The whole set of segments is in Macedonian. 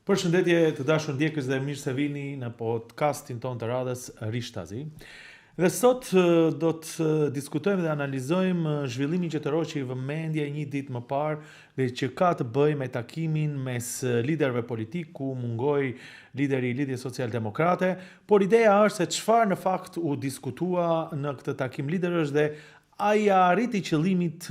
Përshëndetje të dashur ndjekës dhe mirë se vini në podcastin ton të radhës Rishtazi. Dhe sot do të diskutojmë dhe analizojmë zhvillimin qytetëror që i vëmendja një ditë më parë dhe që ka të bëjë me takimin mes liderëve politik ku mungoi lideri i Lidhjes Social-Demokrate, por ideja është se çfarë në fakt u diskutua në këtë takim liderësh dhe a i arriti qëllimit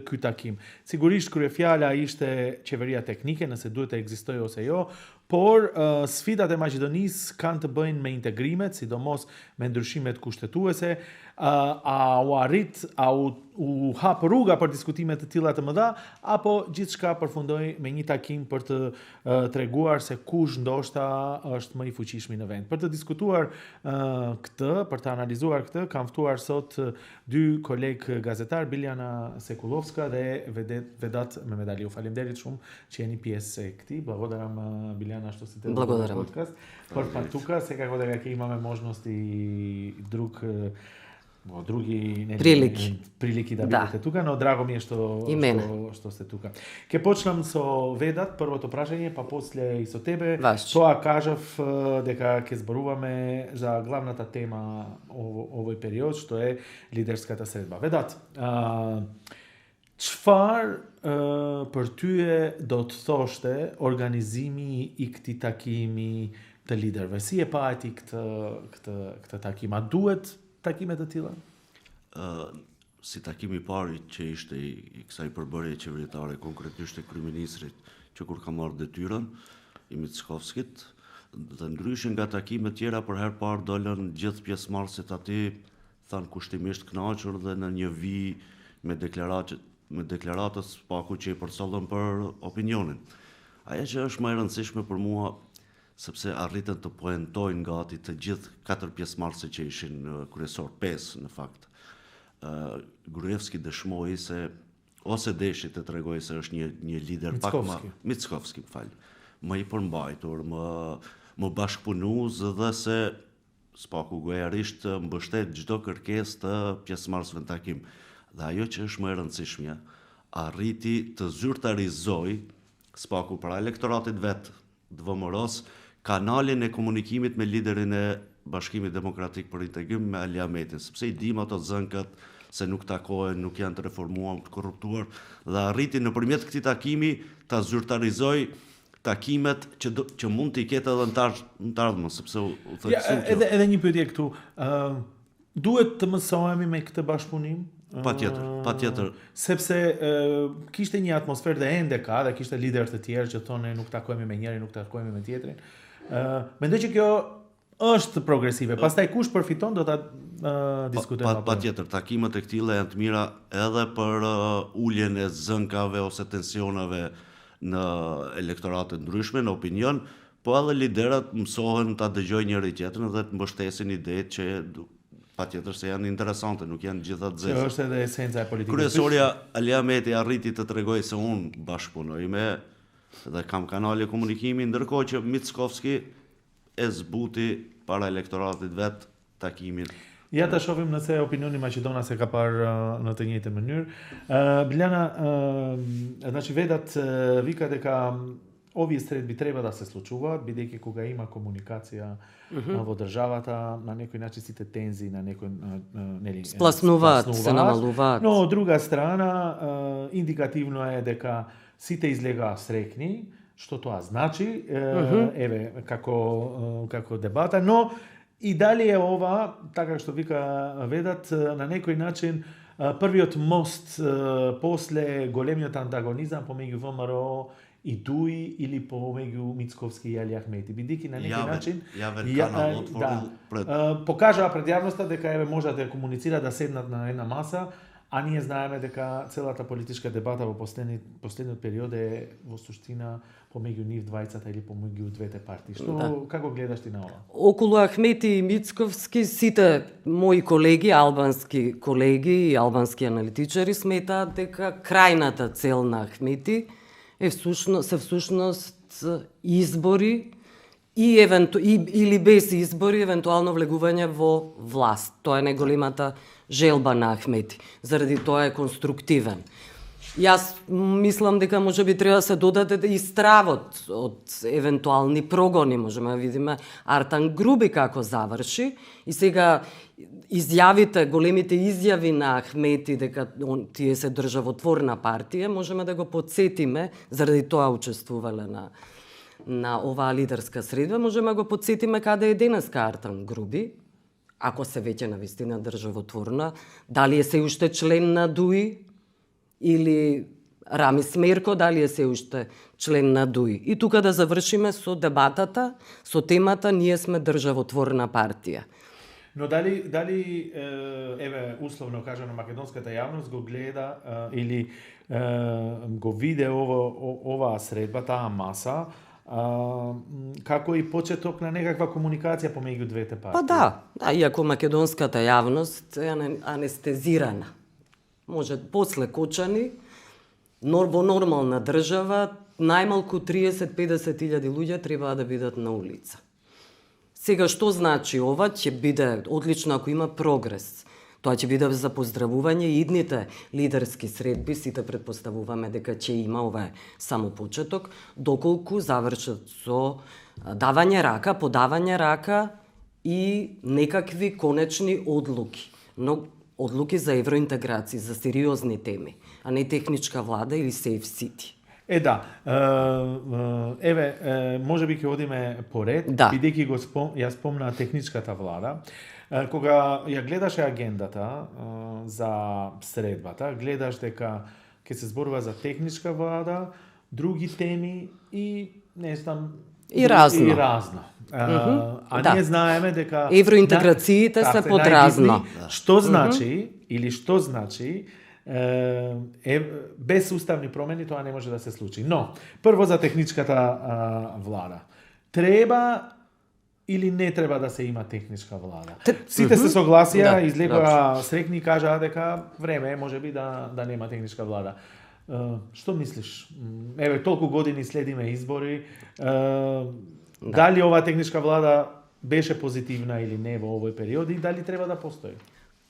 ky takim. Sigurisht kryefjala ishte qeveria teknike, nëse duhet të ekzistojë ose jo, por sfidat e Maqedonisë kanë të bëjnë me integrimet, sidomos me ndryshimet kushtetuese, u hap rruga për diskutime të tilla të mëdha, apo gjithçka përfundoi me një takim për të treguar se kush ndoshta është më i fuqishmi në vend. Për të diskutuar këtë, për të analizuar këtë, kam ftuar sot dy koleg gazetar, Biljana Sekulovska dhe Vedat Mehmetaliu. Faleminderit shumë që jeni pjesë e këtij. Благодарам, Biljana, što ste Благодарам. Podcast. Për tuka, se kako da ga imame možnosti drugi priliki da budete tuka, no drago mi je što ste tuka. Ke počnem so Vedat, првото прашање, па после и со тебе. Тоа кажав дека ќе зборуваме за главната тема овој период, што е лидерската средба. Ведат, çfarë për ty do të thoshte organizimi i këtij takimi të liderëve? Si e pa ti këtë takim? A duhet takime të tilla? Si takimi i parë që ishte i kësaj përbërje qeveritare, konkretisht e kryeministrit, që kur ka marrë detyrën, i Mickovskit, dhe ndryshe nga takimet tjera, për herë parë dolën gjithë pjesëmarrësit aty, thanë kushtimisht kënaqur dhe në një vijë me deklaratës paku që i përsollën për opinionin. Ajo që është më e rëndësishme për mua, sepse arritën të poentojnë gati të gjithë 4 pjesëmarrësit që ishin kryesor, 5 në fakt. Gruevski dëshmoi se, ose deshi të tregoj se është një lider pak më... Mickovski, më i përmbajtur, më bashkëpunues dhe se spaku gojarisht mbështet çdo kërkesë të pjesëmarrësve në takim. Dhe ajo që është më e rëndësishmja, arriti të zyrtarizoj spaku para elektoratit vetë dëvëmëros kanalin e komunikimit me liderin e Bashkimit Demokratik për Integrim me Ali Ahmetin, sepse i dim ato zënkat se nuk takohen, nuk janë të reformuar, të korruptuar, dhe arriti nëpërmjet këtij takimi ta zyrtarizoj takimet që mund t'i ketë edhe në të ardhmen, sepse u theksu. Edhe një pyetje këtu. Duhet të mësohemi me këtë bashkëpunim? Patjetër. Sepse kishte një atmosferë dhe ende ka, dhe kishte lider të tjerë që thonë nuk takohemi me njërin, nuk takohemi me tjetrin. Mendoj që kjo është progresive. Pastaj kush përfiton do ta diskutojmë. Patjetër, takimet e këtilla janë të mira edhe për uljen e zënkave ose tensionave në elektorate ndryshme, në opinion, po edhe liderët mësohen ta dëgjojnë njëri tjetrin dhe të mbështesin idetë që patjetër se janë interesante, nuk janë gjitha të zezë. Kjo është edhe esenca e politikës. Kryesorja Ali Ahmeti arriti të tregoj se unë bashkëpunoj me dhe kam kanale komunikimi, ndërkohë që Mickovski e zbuti para elektoratit vet takimin. Ja ta shohim nëse opinioni Maqedonas e ka parë në të njëjtën mënyrë. Biljana, znači Vedat vika дека овие средби треба да се случуваат, бидејќи кога има комуникација во државата, на некој начин сите тензии на некој нели спласнуваат, се намалуваат. Но од друга страна индикативно е дека сите излегаа срекни, што тоа значи, еве како дебата, но и дали е ова, така што вика Ведат, на некој начин првиот мост после големиот антагонизам помеѓу ВМРО и Дуи или помеѓу Мицковски и Али Ахмети. Бидејќи на некој начин покажаа пред јавноста дека еве можат да комуницираат, да седнат на една маса, а ние знаеме дека целата политичка дебата во последниот период е во суштина помеѓу нив двајцата или помеѓу двете партии. Што како гледаш ти на ова? Околу Ахмети и Мицковски сите мои колеги, албански колеги и албански аналитичари сметаат дека крајната цел на Ахмети е всушност избори или без избори евентуално влегување во власт. Тоа е најголемата желба на Ахмети. Заради тоа е конструктивен. Јас мислам дека можеби треба да се додаде и стравот од евентуални прогони. Можеме да видиме Артан Груби како заврши и сега изјавите, големите изјави на Ахмети дека тие се државотворна партија, можеме да го подсетиме, заради тоа учествувале на оваа лидерска средба, можеме да го подсетиме каде е денеска Артан Груби, ако се веќе навистина државотворна, дали е се уште член на ДУИ, или Рами Смерко, дали е се уште член на ДУИ. И тука да завршиме со дебатата, со темата ние сме државотворна партија. Но дали еве условно кажано македонската јавност го гледа или го виде оваа средба, таа маса, како и почеток на некаква комуникација помеѓу двете партии? Па да, иако македонската јавност е анестезирана. Може после Кочани, во нормална држава, најмалку 30-50 илјади луѓе треба да бидат на улица. Сега, што значи ова? Ќе биде одлично ако има прогрес. Тоа ќе биде за поздравување и идните лидерски средби, сите предпоставуваме дека ќе има, ова е само почеток, доколку завршат со давање рака, подавање рака и некакви конечни одлуки. Но одлуки за евроинтеграција, за сериозни теми, а не техничка влада или Safe City. Да, може би ќе одиме поред, бидејќи ја спомна техничката влада. Кога ја гледаше агендата за средбата, гледаш дека ќе се зборува за техничка влада, други теми и не знам и разно. Ние знаеме дека евроинтеграциите се под разно. Што значи или што значи без уставни промени тоа не може да се случи. Но прво за техничката влада. Треба или не треба да се има техничка влада? Сите се согласија, излегоа срекни и кажаа дека време е можеби да нема техничка влада. Што мислиш? Еве, толку години следиме избори. Дали оваа техничка влада беше позитивна или не во овој период и дали треба да постои?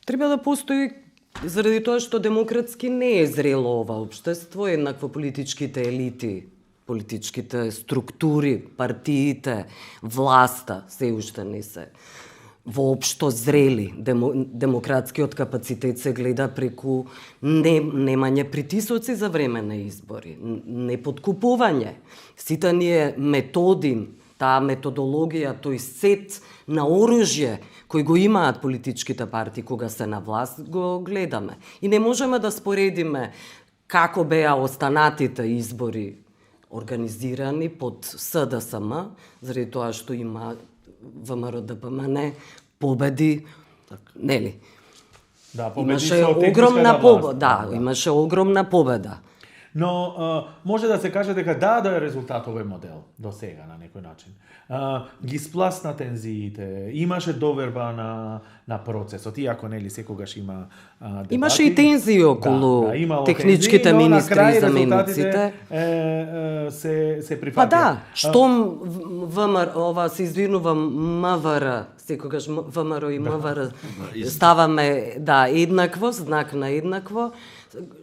Треба да постои заради тоа што демократски не е зрело ова општество, еднакво политичките елити, политичките структури, партиите, власта се уште не се воопшто зрели. Демократскиот капацитет се гледа преку немање притисоци за време на избори, не подкупување. Сите ние методи, таа методологија, тој сет на оружје кој го имаат политичките партии кога се на власт, го гледаме. И не можеме да споредиме како беа останатите избори организирани под СДСМ, заради тоа што има ВМРО-ДПМН победи, нели? Да, победи имаше огромна победа, имаше огромна победа. Но може да се каже дека да е резултат овој модел до сега на некој начин. Ги спласна тензиите, имаше доверба на процесот, иако нели секогаш има дебати. Имаше и тензии околу техничките министри и замениците. Се прифатија. Па да, штом ова се извинува МВР, секогаш ВМРО и МВР ставаме еднакво, знак на еднакво.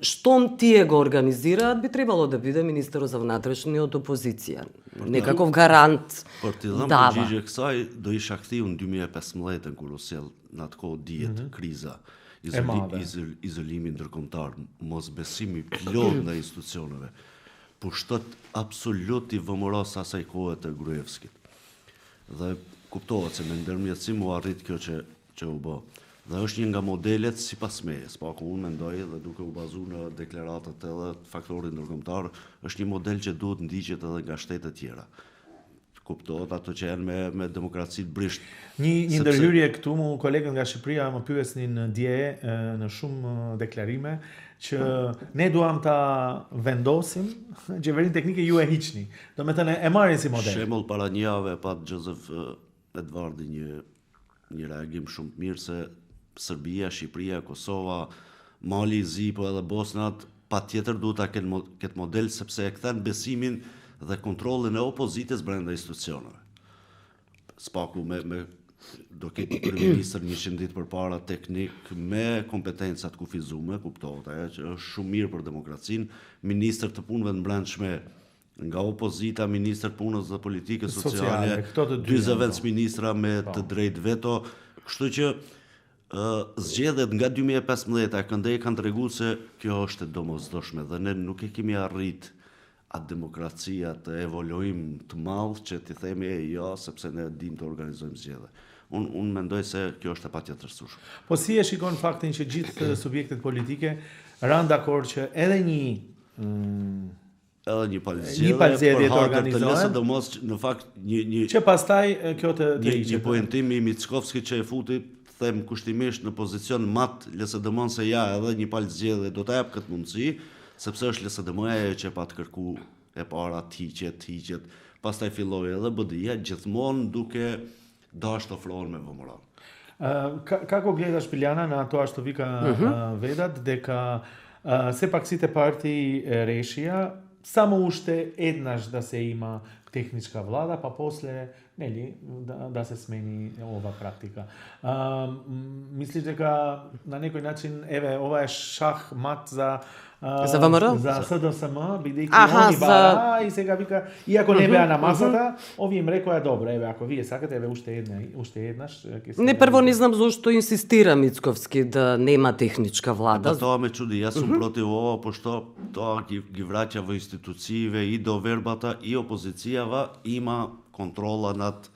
Штом тие го организираат, би требало да биде министерот за внатрешни од опозиција. Некаков гарант. Партизан përgjigje kësaj do isha kthyu në 2015 kur u sjell në atë dihet kriza, izolimi ndërkombëtar, mosbesimi plot ndaj institucioneve. Pushtet absolut i vëmoros asaj kohe të Gruevskit. Dhe kuptohet se me ndërmjetësim u arrit kjo që u bë. Dhe është një nga modelet sipas meje, pak unë mendoj dhe duke u bazuar në deklaratat edhe faktorit ndërkombëtar, është një model që duhet ndiqet edhe nga shtetet tjera. Kuptohet ato që janë me demokraci të brisht. Një ndërhyrje këtu, kolegët nga Shqipëria më pyesnin dje në shumë deklarime që ne duam ta vendosim qeverinë teknike, ju e hiqni. Do me thënë e marrin si model. Shembull para një jave pat Joseph Edvardi një reagim shumë të mirë se Serbia, Shqipëria, Kosova, Mali, Zipo edhe Bosnat patjetër duhet ta ketë model sepse e kthen besimin dhe kontrollin e opozitës brenda institucioneve. Spaku me do ketë kryeministër 100 ditë përpara teknik me kompetencat kufizume, kuptohet ajo që është shumë mirë për demokracinë, ministër të punëve të brendshme nga opozita, ministër punës dhe politikës sociale, dy zëvendësministra me të drejtë veto, kështu që zgjedhjet nga 2015 këndej kanë treguar se kjo është e domosdoshme dhe ne nuk e kemi arrit atë demokracia të evoluim të madh që ti themi jo sepse ne dim të organizojmë zgjedhje. Unë mendoj se kjo është e patjetërsueshme. Po si e shikon faktin që gjithë subjektet politike ranë dakord që edhe një palëzjedhje të organizohen, sidomos në fakt një që pastaj kjo të hiqet. Një poentim i Mickovskit që e futi them kushtimisht në pozicion mat LSDM se ja edhe një palëzjedhje do ta jap këtë mundësi, sepse është LSDM-ja që pa të kërku e para të hiqet, pastaj filloi edhe BDI-ja gjithmonë duke dashur të ofrohen me vëmëran. Kako gledaš Biljana na to što vi vedat, дека сепак сите партии решија само уште еднаш да се има техничка влада, па после нели да се смени ова практика. Мислиш дека на некој начин еве ова е шах мат за ВМРО? За СДСМ, бидејќи они бара и сега вика, иако не беа на масата, овие им рекоа добро, еве ако вие сакате, еве уште еднаш ќе се. Не, прво не знам зошто инсистира Мицковски да нема техничка влада. Тоа ме чуди, јас сум против ова, пошто тоа ги враќа во институциите и до вербата и опозицијава има контрола над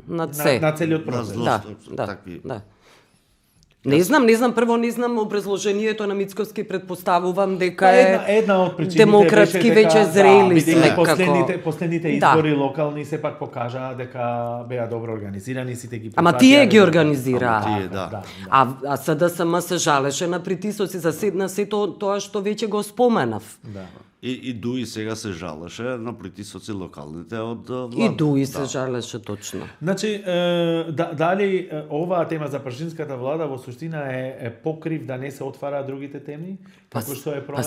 над се. На целиот процес. Да. Не знам, прво не знам образложението на Мицковски, предпоставувам дека една од причините демократски веќе зрели сме како. Последните избори локални сепак покажаа дека беа добро организирани, сите ги. Ама тие ги организираа. Да. А СДСМ се жалеше на притисоци за сето тоа што веќе го споменав. Да. И Дуи сега се жалеше на притисоци локалните од влада. И Дуи се жалеше точно. Значи, дали оваа тема за пршинската влада во суштина е покрив да не се отвара другите теми? Како што е промена.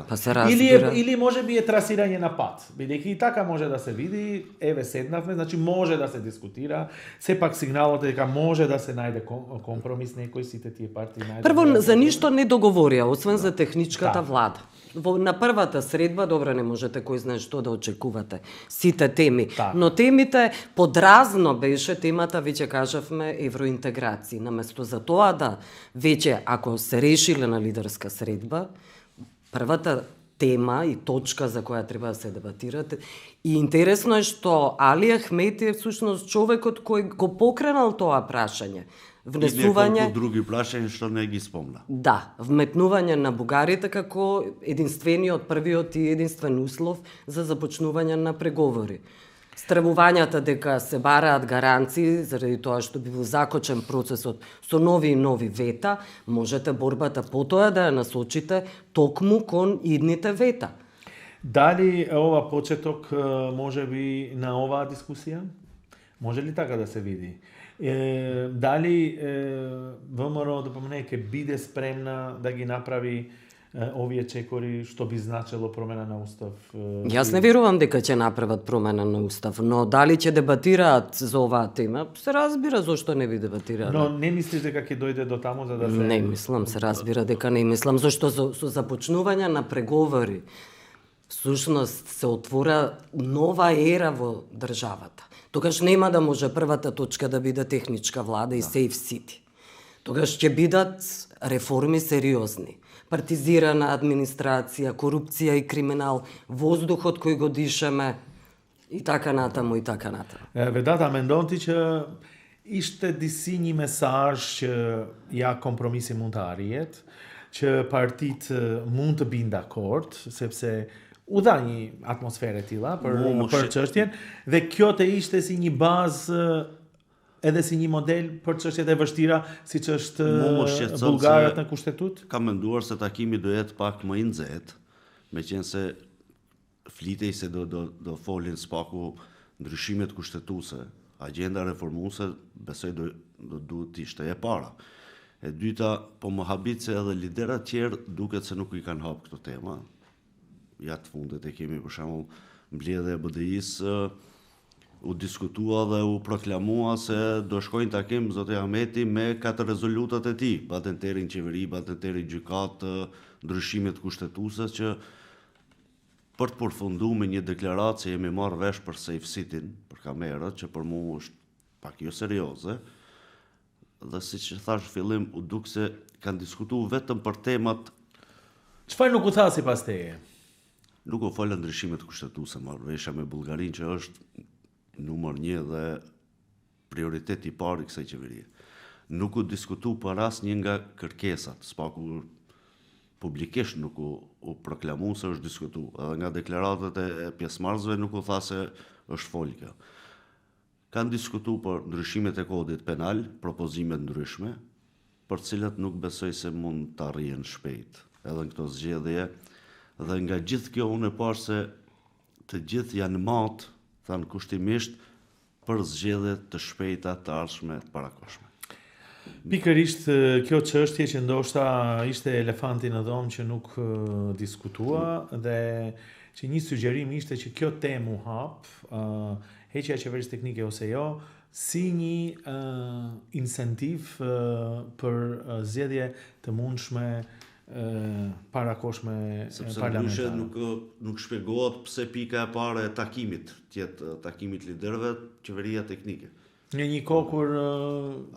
Па се разбира. Или може би е трасирање на пат. Бидејќи и така може да се види, еве седнавме, значи може да се дискутира, сепак сигналот е дека може да се најде компромис некој сите тие партии најде. Прво за ништо не договорија, освен за техничката влада. На првата средба, добро, не можете кој знае што да очекувате, сите теми, но темите подразно беше темата, веќе кажавме, евроинтеграција. Наместо за тоа да веќе, ако се решиле на лидерска средба, првата тема и точка за која треба да се дебатирате. И интересно е што Али Ахмети е всушност човекот кој го покренал тоа прашање. Внесување и неколку други прашања што не ги спомна. Да, вметнување на бугарите како единствениот, првиот и единствен услов за започнување на преговори. Стравувањата дека се бараат гаранции заради тоа што бил закочен процесот со нови и нови вета, можете борбата потоа да ја насочите токму кон идните вета. Дали ова почеток може би на оваа дискусија? Може ли така да се види? Дали ВМРО ДПМН ќе биде спремна да ги направи овие чекори што би значило промена на устав? Јас не верувам дека ќе направат промена на устав, но дали ќе дебатираат за оваа тема, се разбира зошто не би дебатирале. Но не мислиш дека ќе дојде до таму за да се... Не мислам, се разбира дека не мислам, зашто со започнување на преговори всушност се отвора нова ера во државата. Тогаш нема да може првата точка да биде техничка влада и сейф сити. Тогаш ќе бидат реформи сериозни. Партизирана администрација, корупција и криминал, воздухот кој го дишаме и така натаму и така натаму. Ведата мендон ти që ishte disi një mesazh që ja kompromisi mund të arrihet, që partitë mund të binë dakord, sepse u dha një atmosferë tilla për çështjen dhe kjo të ishte si një bazë edhe si një model për çështjet e vështira siç është bullgarët në kushtetut. Kam menduar se takimi do jetë pak më i nxehtë, meqense flitej se do folin spaku ndryshimet kushtetuese, agjenda reformuese, besoj do duhet të ishte e para. E dyta, po më habit se edhe liderat tjerë duket se nuk i kanë hap këto tema. Ja të fundet e kemi për shembull mbledhje e BDI-s удискутува dhe u proklamua se do shkojnë takim zoti Ahmeti me 4 rezolutat e tij, badenterin qeveri, badenterin gjykatë, ndryshimet kushtetuese që për të përfunduar me një deklaratë që jemi marrë vesh për Safe City-n, për kamerët, që për mua është pak jo serioze. Dhe siç e thash fillim, u duk se kanë diskutuar vetëm për temat. Çfarë nuk u tha sipas teje? Nuk u folën ndryshimet kushtetuese, marrëveshja me Bullgarinë që është numër 1 dhe prioriteti i parë i kësaj qeverie. Nuk u diskutu për asnjë nga kërkesat, spaku publikisht nuk u proklamu se është diskutu, edhe nga deklaratat e pjesëmarrësve nuk u tha se është folë kjo. Kanë diskutu për ndryshimet e kodit penal, propozimet ndryshme, për cilat nuk besoj se mund të arrijen shpejt, edhe në këto zgjedhje, dhe nga gjithë kjo unë e parë se të gjithë janë matë, thanë kushtimisht, për zgjedhje të shpejta, të ardhshme, të parakoshme. Pikërisht kjo çështje që ndoshta ishte elefanti në dhomë që nuk diskutua dhe që një sugjerim ishte që kjo temë u hap, heqja e qeverisë teknike ose jo, si një incentiv për zgjedhje të mundshme parakoshme parlamentare. Sepse nuk shpjegohet pse pika e parë e takimit, takimit liderëve, qeveria teknike. Në një kohë kur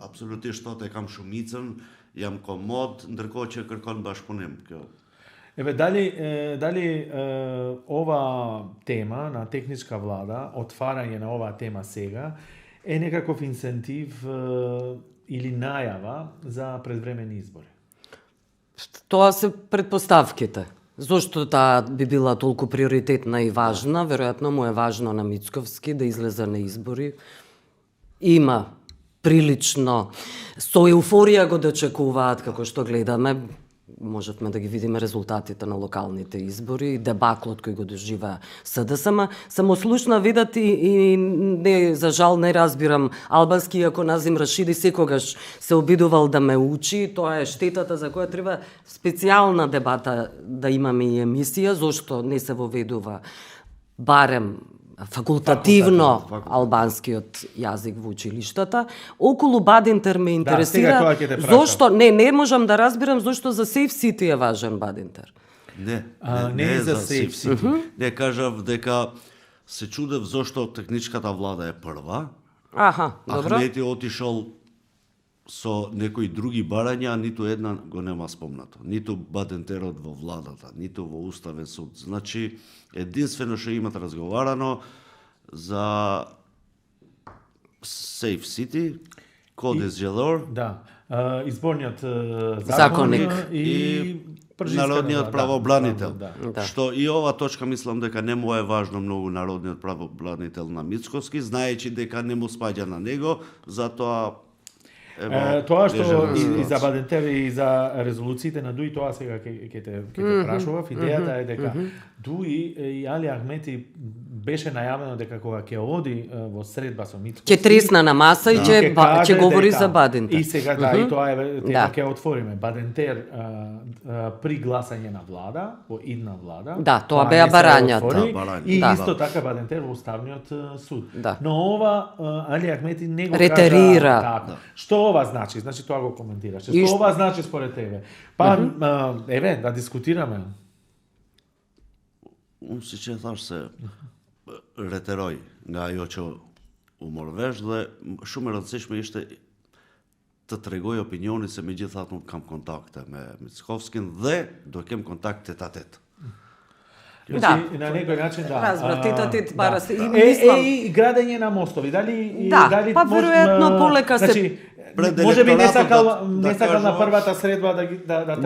absolutisht thotë e kam shumicën, jam komod, ndërkohë që kërkon bashkëpunim kjo. Eve dali ova tema na tehnička vlada, otvaranje na ova tema сега е некаков инцентив или најава за предвремени избори. Тоа се предпоставките. Зошто таа би била толку приоритетна и важна? Веројатно му е важно на Мицковски да излезе на избори. Има прилично, со еуфорија го дочекуваат, како што гледаме, можевме да ги видиме резултатите на локалните избори, дебаклот кој го доживеа СДСМ. Самослушна видат и не, за жал не разбирам албански, ако Назим Рашиди секогаш се обидувал да ме учи, тоа е штетата за која треба специјална дебата да имаме и емисија, зошто не се воведува барем факултативно албанскиот јазик во училиштата. Околу Бадинтер ме интересира зошто не можам да разбирам зошто за Safe City е важен Бадинтер. Не за Safe City. Не кажав дека се чудев зошто техничката влада е прва. Добро. Ахмети отишол со некои други барања, ниту една го нема спомнато. Ниту Бадентерот во владата, ниту во Уставен суд. Значи, единствено што имат разговарано за Safe City, Кодес Желор, изборниот законник и народниот правобранител. Што и ова точка мислам дека не му е важно многу народниот правобранител на Мицковски, знаејќи дека не му спаѓа на него, затоа тоа што и за Бадентер и за резолуциите на ДУИ, тоа сега ќе те прашував, идејата е дека ДУИ и Али Ахмети беше најавено дека кога ќе оди во средба со Мицковски, ќе тресна на маса и ќе говори за Бадентер. И сега и тоа е тема ќе отвориме. Бадентер при гласање на влада, во идна влада. Да, тоа беа барањата. И исто така Бадентер во Уставниот суд. Но ова Али Ахмети не го ретерира. Така. Што ова значи? Значи тоа го коментираш. Што ова значи според тебе? Па еве да дискутираме. Unë si që e thash se reteroj nga ajo që u morvesh dhe shumë e rëndësishme ishte të tregoj opinioni se megjithatë nuk kam kontakte me Mickovskin dhe do kem kontakte tet-a-tet. Значи, на некој начин Разбрав, тет-а-тет бара се и мислам. И градење на мостови, дали па веројатно полека се може би не сакал на првата средба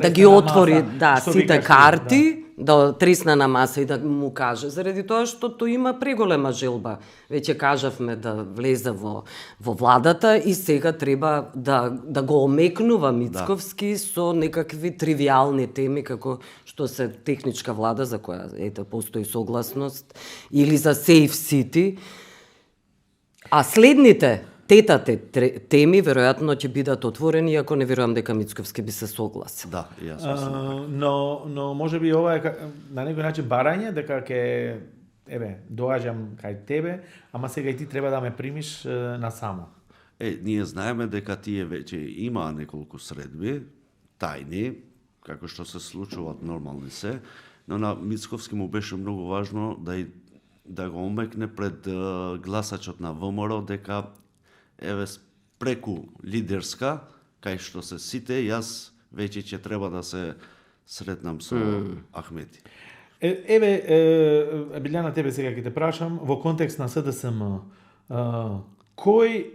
да ги отвори сите карти, да тресна на маса и да му каже, заради тоа што тоа има преголема желба. Веќе кажавме да влезе во владата и сега треба да го омекнува Мицковски со некакви тривијални теми како што се техничка влада за која постои согласност или за Safe City. А следните теми веројатно ќе бидат отворени, ако не верувам дека Мицковски би се согласил. Да, јас мислам. Но можеби ова е на некој начин барање дека ќе доаѓам кај тебе, ама сега и ти треба да ме примиш насамо. Ние знаеме дека тие веќе има неколку средби, тајни, како што се случуваат нормални се, но на Мицковски му беше многу важно да го омекне пред гласачот на ВМРО дека преку лидерска, кај што се сите, јас веќе ќе треба да се сретнам со Ахмети. Билјана, тебе сега ќе те прашам, во контекст на СДСМ, кој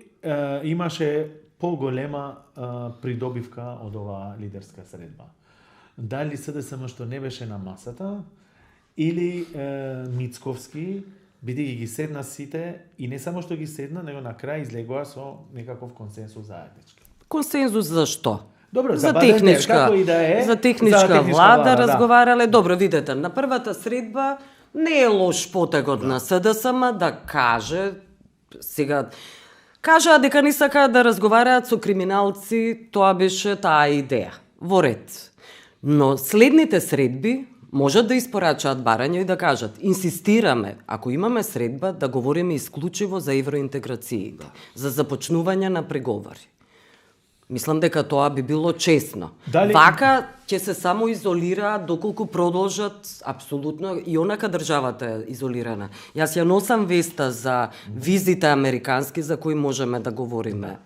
имаше поголема придобивка од оваа лидерска средба? Дали СДСМ што не беше на масата, или Мицковски, бидејќи ги седна сите, и не само што ги седна, него на крај излегува со некаков консенсус заеднички. Консензус за што? Добро, за техничка, за техничка влада разговарале. Добро, видете, на првата средба не е лош потегот на СДСМ да каже, сега, кажаа дека не сакаат да разговараат со криминалци, тоа беше таа идеја, во ред. Но следните средби можат да испорачаат барања и да кажат, инсистираме, ако имаме средба, да говориме исклучиво за евроинтеграциите, за започнување на преговори. Мислам дека тоа би било честно. Вака ќе се само изолираат доколку продолжат апсолутно и онака државата е изолирана. Јас ја носам веста за визите американски за кои можеме да говориме.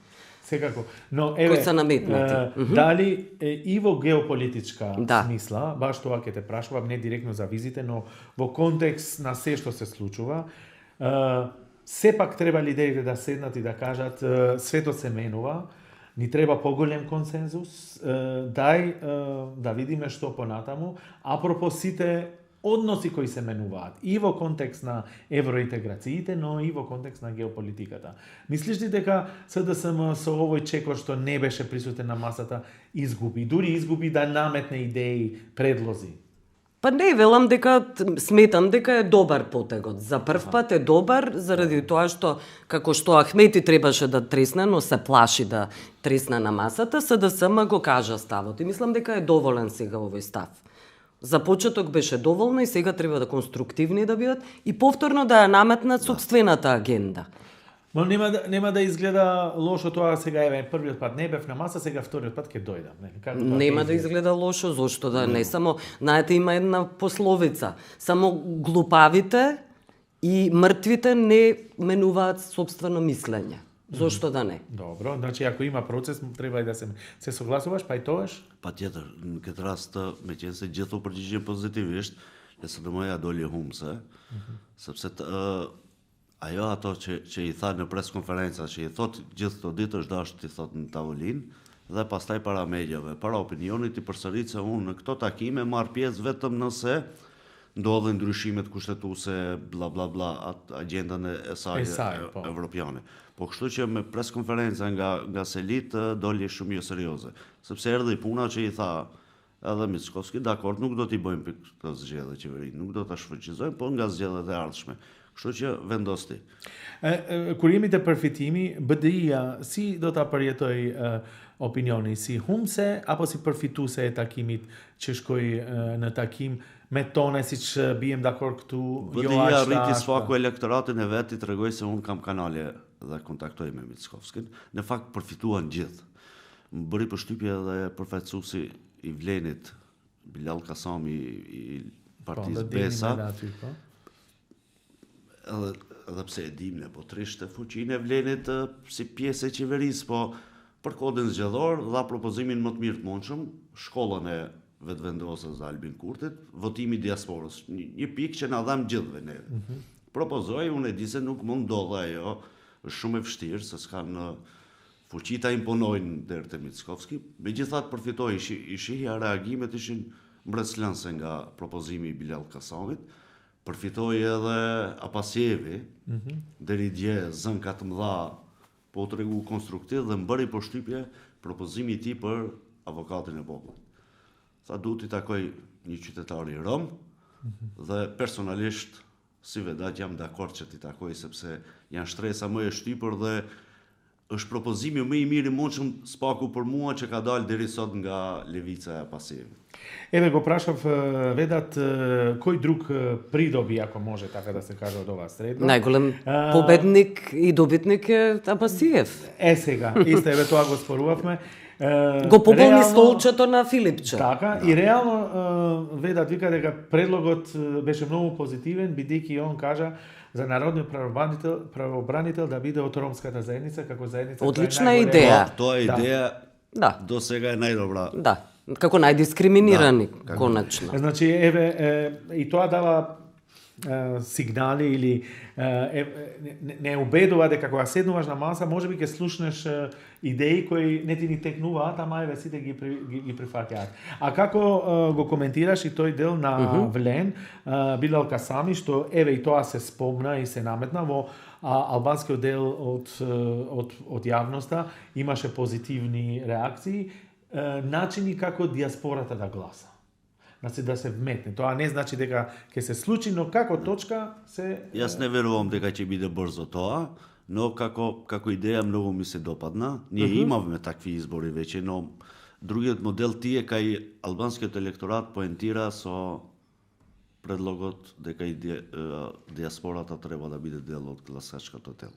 Секако. Но кои се наметнати. Дали и во геополитичка смисла, баш тоа ќе те прашувам, не директно за визите, но во контекст на се што се случува, сепак треба лидерите да седнат и да кажат светот се менува, ни треба поголем консензус, дај да видиме што понатаму, апропо сите односи кои се менуваат и во контекст на евроинтеграциите, но и во контекст на геополитиката. Мислиш ли дека СДСМ со овој чекор што не беше присутен на масата изгуби, дури изгуби да наметне идеи, предлози? Па не, велам дека сметам дека е добар потегот. За прв пат е добар заради тоа што како што Ахмети требаше да тресне, но се плаши да тресне на масата, СДСМ го кажа ставот и мислам дека е доволен сега овој став. За почеток беше доволно и сега треба да конструктивни да бидат и повторно да ја наметнат сопствената агенда. Но нема да изгледа лошо тоа сега, првиот пат не бев на маса, сега вториот пат ќе дојдам. Нема да изгледа лошо, зошто да не само, знаете, има една пословица, само глупавите и мртвите не менуваат сопствено мислење. Зошто да не? Добро, значи ако има процес, треба и да се согласуваш, па и тоаш? Patjetër, në këtë rast me qenë se gjithu përgjigjen pozitivisht, nëse në mëja doli humse, sepse ajo ato që i tha në preskonferenca, që i thot gjithë të ditë është dashur t'i thot në tavolin, dhe pastaj para mediave, para opinionit i përsërit se unë në këto takime marr pjesë vetëm nëse ndodhen ndryshimet kushtetuese, bla bla bla, agendën e saj evropiane. Po kështu që me preskonferenca nga Selit doli shumë jo serioze, sepse erdhi puna që i tha edhe Mickovski, dakord, nuk do t'i bëjmë këtë zgjedhje qeverinë, nuk do ta shfrytëzojmë, po nga zgjedhjet e ardhshme. Kështu që vendos ti. Kur jemi te përfitimi, BDI-ja si do ta përjetoj opinioni, si humse apo si përfituese e takimit që shkoi në takim me tone siç bijem dakord këtu, BDI-ja rriti sfaku elektoratin e vet, i tregoj se un kam kanale dhe kontaktoj me Mickovskin. Në fakt përfituan gjithë. Më bëri përshtypje edhe përfaqësuesi i Vlenit, Bilal Kasami i partisë Besa. Edhe pse e dim ne, po trishte fuqinë e Vlenit si pjesë e qeverisë, po për kodin zgjedhor dha propozimin më të mirë të mundshëm, shkollën e vetëvendosjes së Albin Kurtit, votimi i diasporës, një pikë që na dham gjithëve ne. Propozoi, unë e di se nuk mund ndodhe ajo, është shumë e vështirë, se s'kan fuqi ta imponojnë deri te Mickovski. Megjithatë përfitoi, i shihja reagimet ishin mbretëslënse nga propozimi i Bilal Kasamit. Përfitoi edhe Apasjevi, deri dje zënka të mëdha, po u tregu konstruktiv dhe më bëri përshtypje propozimi i tij për avokatin e popullit. Tha duhet i takoj një qytetar i Rom dhe personalisht si vedat jam dakord që t'i takoj sepse janë shtresa më e shtypur dhe është propozimi më i mirë i mundshëm spaku për mua që ka dalë deri sot nga levica e pasive. Еве го прашав Ведат кој друг придоби, ако може така да се каже, од оваа средба. Најголем победник и добитник е Абасиев. Сега, исто еве тоа го спорувавме. Го пополни столчето на Филипче. Така, и реално Ведат вика дека предлогот беше многу позитивен, бидејќи он кажа за народниот правобранител да биде од ромската заедница, како заедница. Одлична идеја. Тоа е идеја, Да. до сега е најдобра. Да, како најдискриминирани, конечно. Значи, еве, и тоа дава сигнали или не убедува дека кога седнуваш на маса, можеби ќе слушнеш идеи кои не ти ни текнуваат, ама еве сите ги прифаќаат. А како го коментираш и тој дел на Влен, Билал Касами, што еве и тоа се спомна и се наметна во албанскиот дел од јавноста, имаше позитивни реакции, начини како диаспората да гласа. Значи да се вметне. Тоа не значи дека ќе се случи, но како точка се... Јас не верувам дека ќе биде брзо тоа, но како идеја многу ми се допадна. Ние имавме такви избори веќе, но другиот модел тие кај албанскиот електорат поентира со предлогот дека и диаспората треба да биде дел од гласачкото тело.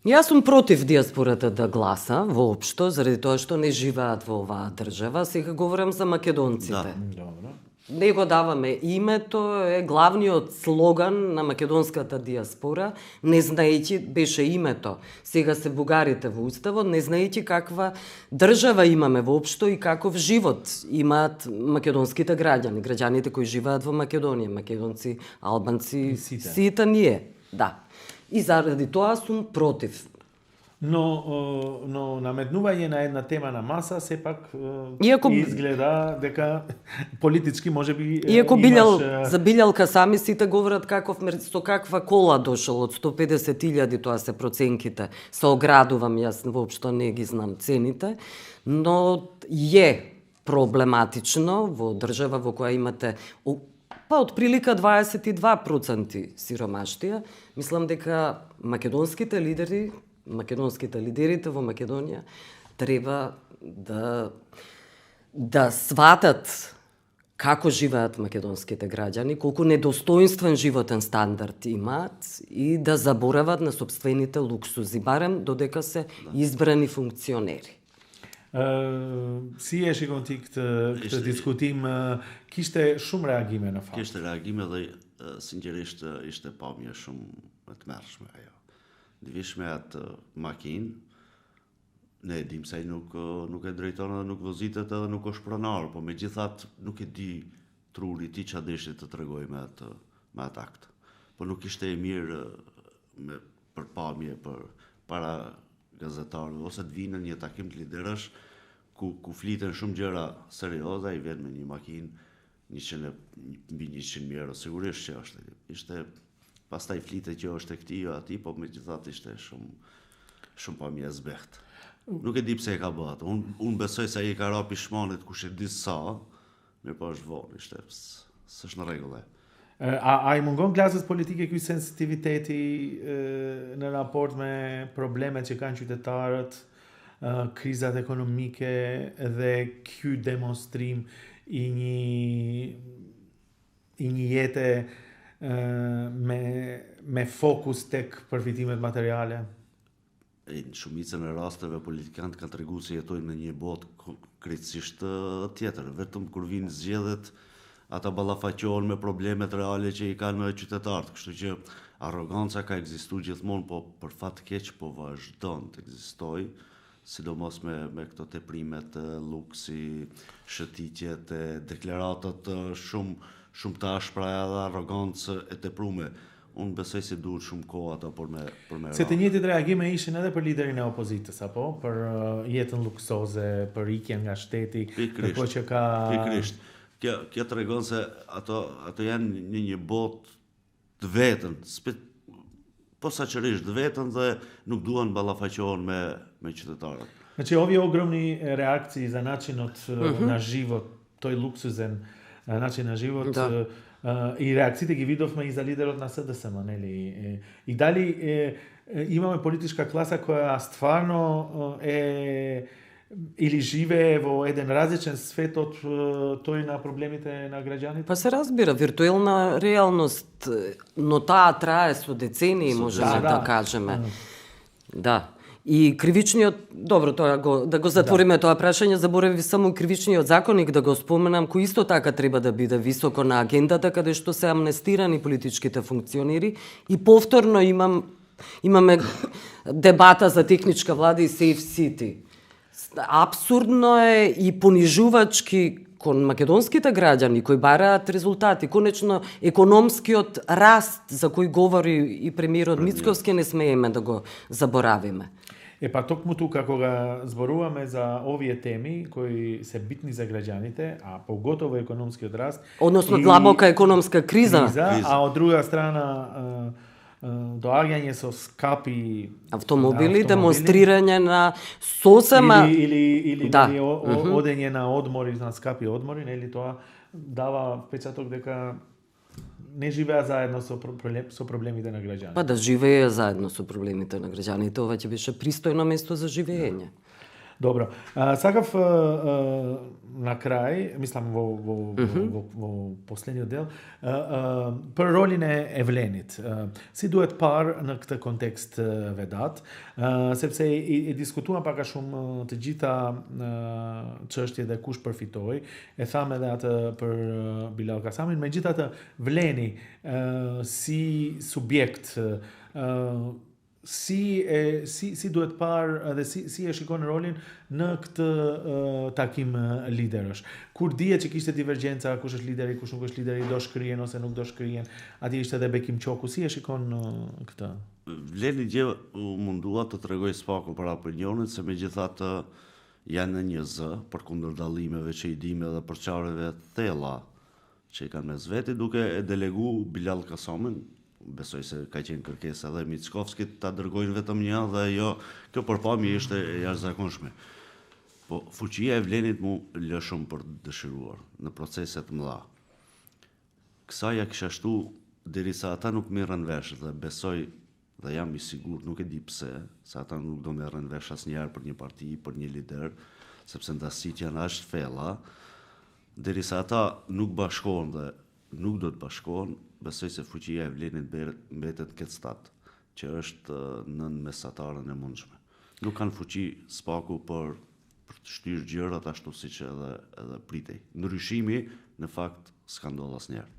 Јас сум против диаспората да гласа воопшто, заради тоа што не живеат во оваа држава. Сега говорам за македонците. Добро. Не го даваме името, е главниот слоган на македонската диаспора, не знаејќи беше името. Сега се бугарите во уставот, не знаејќи каква држава имаме воопшто и каков живот имаат македонските граѓаните кои живеат во Македонија, македонци, албанци, сите ние. Да. И заради тоа сум против. Но наметнување на една тема на маса сепак изгледа дека политички можеби Иако за Билал Касами сите говорат со каква кола дошол од 150.000, тоа се проценките. Се оградувам, јас воопшто не ги знам цените, но е проблематично во држава во која имате од прилика 22% сиромаштија. Мислам дека македонските лидерите во Македонија треба да сватат како живеат македонските граѓани, колку недостоинствен животен стандард имаат и да заборават на сопствените луксузи, барем додека се избрани функционери. Си еши контикт ќе дискутим, киште шум реагиме на факт. Киште реагиме да sinqerisht ishte pamje shumë të mërshme ajo. Divishme atë makinë, ne e dim se ai nuk e drejton dhe nuk vozitet edhe nuk është pronar, po megjithatë nuk e di truri ti ç'a deshti të tregoj me atë akt. Po nuk ishte e mirë për pamje para gazetarëve ose të vinë në një takim të liderësh ku fliten shumë gjëra serioze, ai vjen me një makinë mbi 100.000 euro, sigurisht që ishte pastaj flitet që është e këtij o atij, po megjithatë ishte shumë pamje zbeht. Nuk e di pse e ka bërë atë. Unë besoj se ai ka ra pishmanit kush e di sa, mirë po është vonë, ishte s'është në rregull. A i mungon klasës politike ky sensitiviteti në raport me problemet që kanë qytetarët, krizat ekonomike dhe ky demonstrim i një jete me fokus tek përfitimet materiale? Në shumicën e rasteve politikanët kanë tregu se jetojnë në një botë krejtësisht tjetër, vetëm kur vinë zgjedhjet ata ballafaqohen me problemet reale që i kanë qytetarët, kështu që arroganca ka ekzistuar gjithmonë, po për fat keq po vazhdon të ekzistojë, sidomos me këto teprimet luksi, shëtitjet, deklaratat shumë të ashpra edhe arrogancë e teprume. Unë besoj se duhet shumë kohë ato për me Se të njëjtit reagime ishin edhe për liderin e opozitës, apo? Për jetën luksoze, për ikjen nga shteti, për që ka... Pikrisht. Kjo të regon se ato janë një botë të vetën, posaçërisht të vetën dhe nuk duan ballafaqohen me qytetarët. Znači, ovdje ogromni reakciji za načinot na život, toj luksuzen način na život, i reakциите ги видовме и за лидерот на СДСМ, нели? И дали имаме политичка класа која стварно е или живее во еден различен свет од тој на проблемите на граѓаните? Па се разбира, виртуелна реалност, но таа трае со децении, можеме да кажеме. Да. И кривичниот, добро, тоа да го затвориме тоа прашање, заборави само кривичниот законник да го споменам, кој исто така треба да биде високо на агендата, каде што се амнестирани политичките функционери и повторно имаме дебата за техничка влада и Safe City. Апсурдно е и понижувачки кон македонските граѓани кои бараат резултати. Конечно, економскиот раст за кој говори и премиерот Мицковски не смееме да го заборавиме. Па токму тука кога зборуваме за овие теми кои се битни за граѓаните, а поготово економскиот раст, односно длабока економска криза, а од друга страна доаѓање со скапи автомобили, демонстрирање на сосема или одење на одмори, на скапи одмори, нели тоа дава впечаток дека не живеа заедно со проблемите на граѓаните. Па да живее заедно со проблемите на граѓаните, ова ќе беше пристојно место за живење. Добро. Сакав на крај, мислам во последниот дел, per rolin e vlenit. Si duhet parë në këtë kontekst Vedat, sepse i diskutuam pak a shumë të gjitha çështjet dhe kush përfitoi. E tham edhe atë për Bilal Kasamin, megjithatë Vleni si subjekt si duhet parë dhe si e shikon rolin në këtë takim liderësh. Kur dihet që kishte divergjenca, kush është lideri, kush nuk është lideri, do shkrihen ose nuk do shkrihen. Atje ishte edhe Bekim Çoku, si e shikon këtë? Vleni dje u mundua të tregoj spaku për opinionin se megjithatë janë në një zë përkundër dallimeve që i dimë edhe përçarjeve të thella që i kanë mes veti, duke e delegu Bilal Kasamin. Besoj se ka qenë kërkesa edhe Mickovskit ta dërgojnë vetëm një dhe jo, kjo përpamje ishte e jashtëzakonshme. Po fuqia e Vlenit mu lë shumë për dëshiruar në procese të mëdha. Kësaj ja kisha shtu derisa ata nuk merren vesh dhe besoj dhe jam i sigurt, nuk e di pse, se ata nuk do merren vesh asnjëherë për një parti, për një lider, sepse ndasitë janë aq thella, derisa ata nuk bashkohen dhe nuk do të bashkohen, besoj se fuqia e Vlenit mbetet këtë stat, që është nën mesatarën e mundshme. Nuk kanë fuqi spaku për të shtyrë gjërat ashtu siç edhe pritej. Ndryshimi në fakt s'ka ndodhur asnjëherë.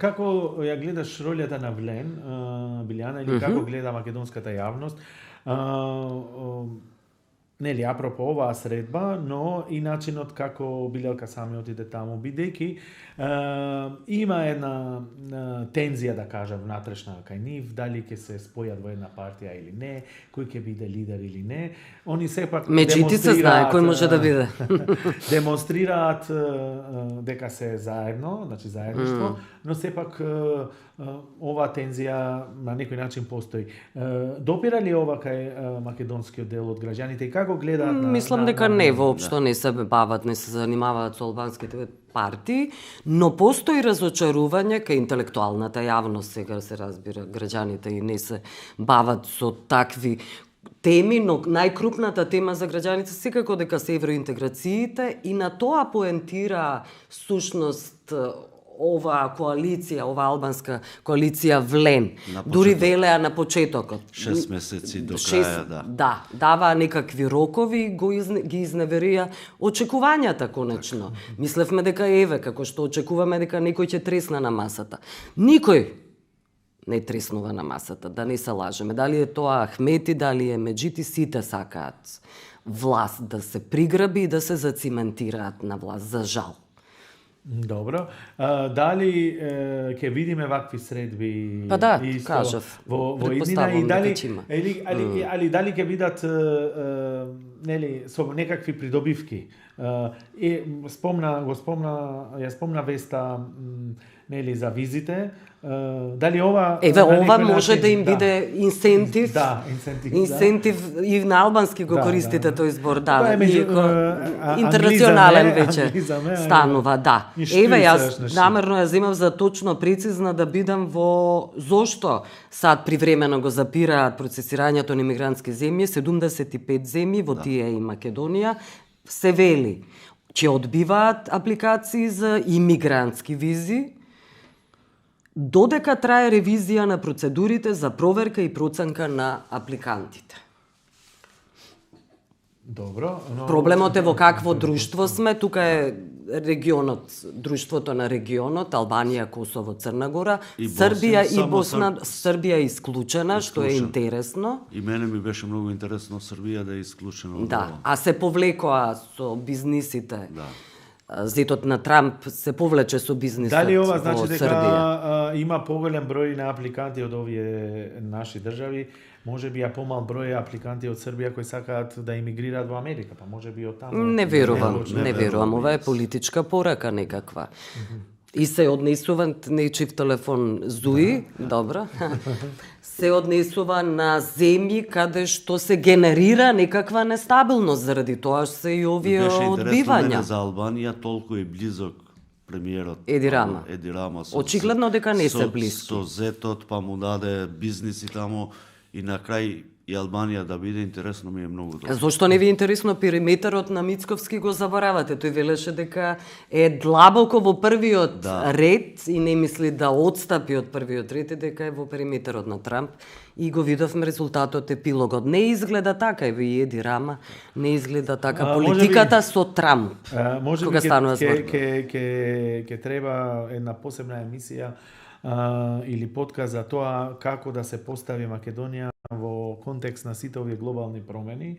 Kako ja gledaš rolята на Влен, Биляна, или како гледа македонската јавност? Нели, апропо оваа средба, но и начинот како Билал Касами отиде таму, бидејќи има една тензија, да кажам, внатрешна кај нив, дали ќе се спојат во една партија или не, кој ќе биде лидер или не. Они сепак меѓутоа се знае кој може да биде. Демонстрираат дека се заедно, значи заедништво, но сепак оваа тензија на некој начин постои. Допира ли ова кај македонскиот дел од граѓаните и како гледаат на... Мислам дека не, воопшто не се бават, не се занимаваат со албанските партии, но постои разочарување кај интелектуалната јавност, сега се разбира, граѓаните и не се бават со такви теми, но најкрупната тема за граѓаните секако дека се евроинтеграциите и на тоа поентира сушност ова коалиција, ова албанска коалиција Влен. Дури велеа на почетокот. 6 месеци до краја, да. Да, даваа некакви рокови, ги изневерија очекувањата конечно. Мислевме дека еве, како што очекуваме дека некој ќе тресне на масата. Никој не треснува на масата, да не се лажеме. Дали е тоа Ахмети, дали е Меджити, сите сакаат власт да се приграби и да се зациментираат на власт, за жал. Добро. Дали ќе видиме вакви средби па да, кажав, во иднина и дали али дали ќе бидат нели со некакви придобивки. Ја спомна Веста нели за визите. Дали ова Еве на ова некој може начин, да им биде инсентив. Да, инсентив. Инсентив и на албански го користите тој збор, да. Тоа е меѓу интернационален веќе англизам, станува, да. И што Еве и јас сакаш, нешто. намерно ја земав за точно прецизна да бидам во зошто сад привремено го запираат процесирањето на имигрантски земји, 75 земји во тие и Македонија, се вели че одбиваат апликации за имигрантски визи, додека трае ревизија на процедурите за проверка и проценка на апликантите. Добро, но Проблемот е во какво друштво сме, тука е регионот, друштвото на регионот, Албанија, Косово, Црна Гора, И Србија Босна, и само Босна, Србија е исклучена, што е Исклучена. интересно. И мене ми беше многу интересно Србија да е исклучена од Да, ова. а се повлекоа со бизнисите. Да. Зетот на Трамп се повлече со бизнисот дали ова во значи дека Србија. има поголем број на апликанти од овие наши држави, може би помал број апликанти од Србија кои сакаат да емигрираат во Америка, па може би од таму. Не верувам, не не верувам, ова е политичка порака некаква. И се однесува, нечив телефон Зуи, добро, се однесува на земји каде што се генерира некаква нестабилност, заради тоа се и овие Беше интересно мене одбивања. за Албанија толку е близок премиерот Еди Рама. Еди Рама со, Очигледно дека не се блиски. Со зетот, па му даде бизниси таму и на крај и Албанија да биде интересно ми е многу добро. Зошто не ви е интересно периметарот на Мицковски го заборавате? Тој велеше дека е длабоко во првиот ред и не мисли да отстапи од првиот ред и дека е во периметарот на Трамп. И го видовме резултатот, епилогот. Не изгледа така, еве и Еди Рама, не изгледа така политиката со Трамп. Може би кога станува збор. ќе треба една посебна емисија или подкаст за тоа како да се постави Македонија во контекст на сите овие глобални промени.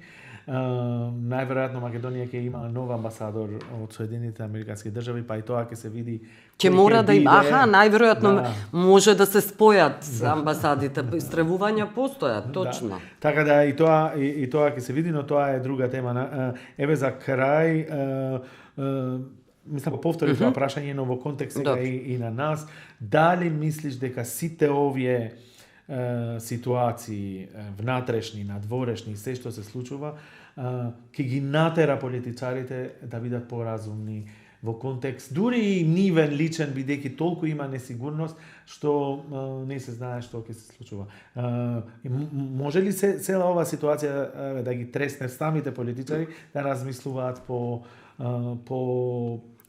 Најверојатно Македонија ќе има нов амбасадор од Соединетите Американски држави, па и тоа ќе се види. Ќе мора да има, најверојатно Да. може да се спојат амбасадите, истребувања постојат, точно. Да. Така да и тоа ќе се види, но тоа е друга тема. Еве за крај, мислам повтори тоа прашање, но во контекст сега и на нас, дали мислиш дека сите овие ситуации внатрешни, надворешни, се што се случува, ќе ги натера политичарите да бидат поразумни во контекст, дури и нивен личен, бидејќи толку има несигурност, што не се знае што ќе се случува. Може ли цела оваа ситуација да ги тресне самите политичари да размислуваат по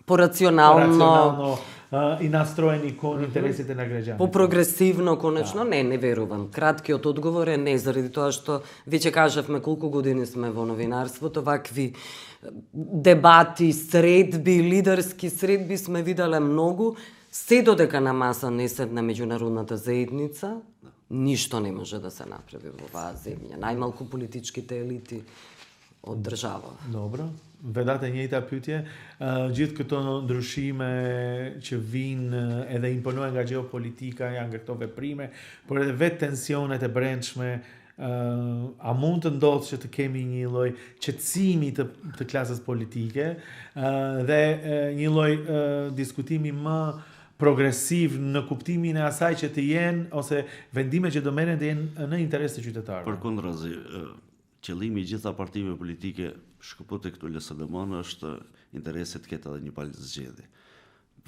рационално и настроени кон интересите на граѓаните? По-прогресивно, конечно, не верувам. Краткиот одговор е не, заради тоа што веќе кажавме колку години сме во новинарството, вакви дебати, средби, лидерски средби сме виделе многу, се додека на маса не седне меѓународната заедница, ништо не може да се направи во оваа земја, најмалку политичките елити од држава. Добро. Ведате njëjta pyetje, gjithë këto ndryshime që vinë edhe imponohen nga geopolitika, janë nga këto veprime, por edhe vetë tensionet e brendshme, a mund të ndodhë që të kemi një lloj qetësimi të klasës politike dhe një lloj diskutimi më progresiv në kuptimin e asaj që të jenë ose vendime që do merren të jenë në interes të qytetarëve. Përkundrazi, qëllimi i gjitha partive politike shkëput e këtu LSDM është interesit ketë edhe një palë zgjedhje.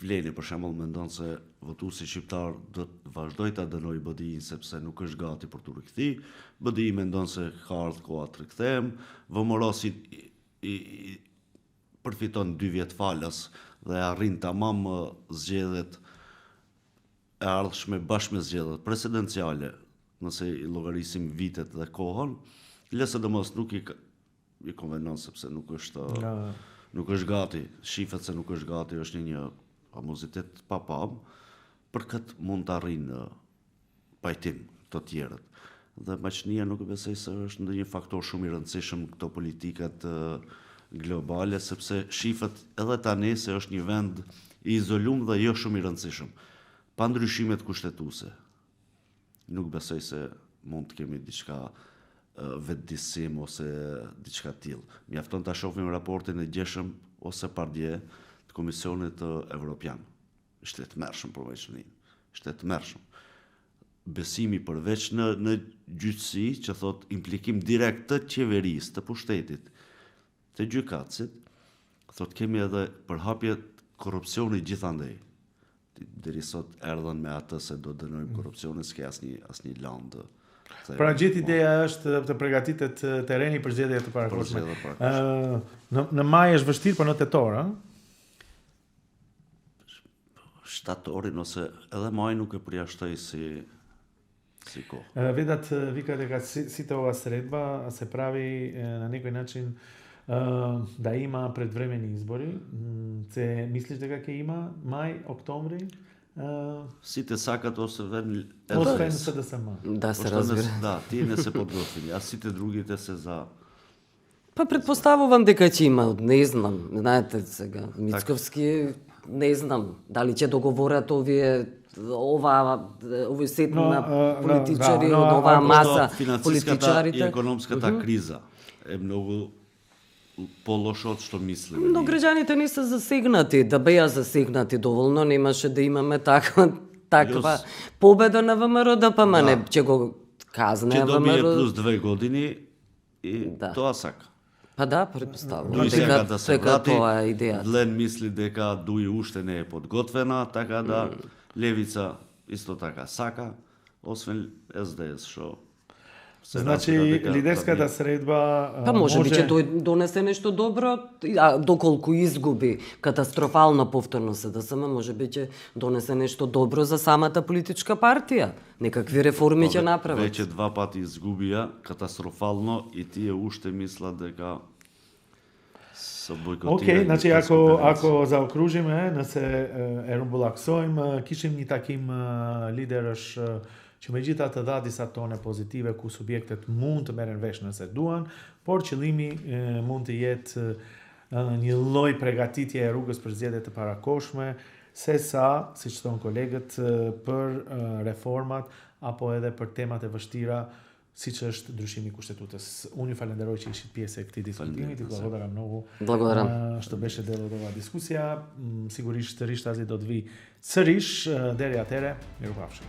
Vleni për shembull mendon se votuesi shqiptar do të vazhdojë ta dënojë BDI-n sepse nuk është gati për t'u rikthy. BDI mendon se ka ardhur koha të rikthehem. VMRO-si i përfiton 2 vjet falas dhe arrin tamam zgjedhjet e ardhshme bashkë me zgjedhjet presidenciale, nëse i llogarisim vitet dhe kohën. LSDM-s nuk i konvenon sepse nuk është gati, shifet se nuk është gati, është një amozitet pa pam, për këtë mund të arrijnë pajtim të tjerët. Dhe maqënia nuk besoj se është ndonjë faktor shumë i rëndësishëm këto politikat globale, sepse shifet edhe tani se është një vend i izolum dhe jo shumë i rëndësishëm. Pa ndryshimet kushtetuese, nuk besoj se mund të kemi diçka vetëdijsim ose diçka tillë. Mjafton ta shohim raportin e gjeshëm ose pardje të Komisionit Evropian. Ishte tmerrshëm përveç një. Ishte tmerrshëm. Besimi përveç në gjyqësi që thot implikim direkt të qeverisë, të pushtetit, të gjykatësit, thot kemi edhe përhapje korrupsioni gjithandej. Deri sot erdhën me atë se do dënojmë korrupsionin, s'ke asnjë landë. Pra gjithë ideja është të përgatitet tereni për zgjedhjet e parakohshme. Në maj është vështirë, por në tetor, a? Shtatorin ose edhe maj nuk e përjashtoj si kohë. Vedat vika дека сите ова средба се прави на некој начин да има предвремени избори. Се мислиш дека ќе има мај, октомври? Сите сакат освен Освен СДСМ. Да се разбира. Да, тие не се подготвени, а сите другите се за... Па предпоставувам дека ќе има, не знам, знаете сега, Мицковски, не знам, дали ќе договорат овие сет на политичари од оваа маса политичарите. И економската криза е многу по-лошо од што мислиме. Но граѓаните не се засегнати, да беа засегнати доволно, немаше да имаме таква победа на ВМРО ДПМН, ќе го казне Ќе добие ВМРО. плюс 2 години и тоа сака. Па да, предпоставувам Дуи сега да се врати, тоа е идејата. Длен мисли дека Дуи уште не е подготвена, така да Левица исто така сака, освен СДС, што Значи, лидерската средба Па може би ќе донесе нешто добро, а доколку изгуби катастрофално повторно СДСМ, може би ќе донесе нешто добро за самата политичка партија. Некакви реформи ќе направат. Веќе 2 пати изгубија катастрофално и тие уште мислат дека се бойкотираат. Океј, значи ако заокружиме, на се еромбулаксоим, кишим ни таким лидераш që me gjitha të dha disa tone pozitive ku subjektet mund të merren vesh nëse duan, por qëllimi mund të jetë një lloj përgatitje e rrugës për zgjedhjet e parakohshme, sesa, siç thon kolegët, për reformat apo edhe për temat e vështira siç është ndryshimi i kushtetutës. Unë ju falenderoj që ishit pjesë e këtij diskutimi, ti благодарам много. Благодарам. Što беше delo od ova diskusija. Sigurisht Rishtazi do të vi sërish deri atëherë. Mirupafshim.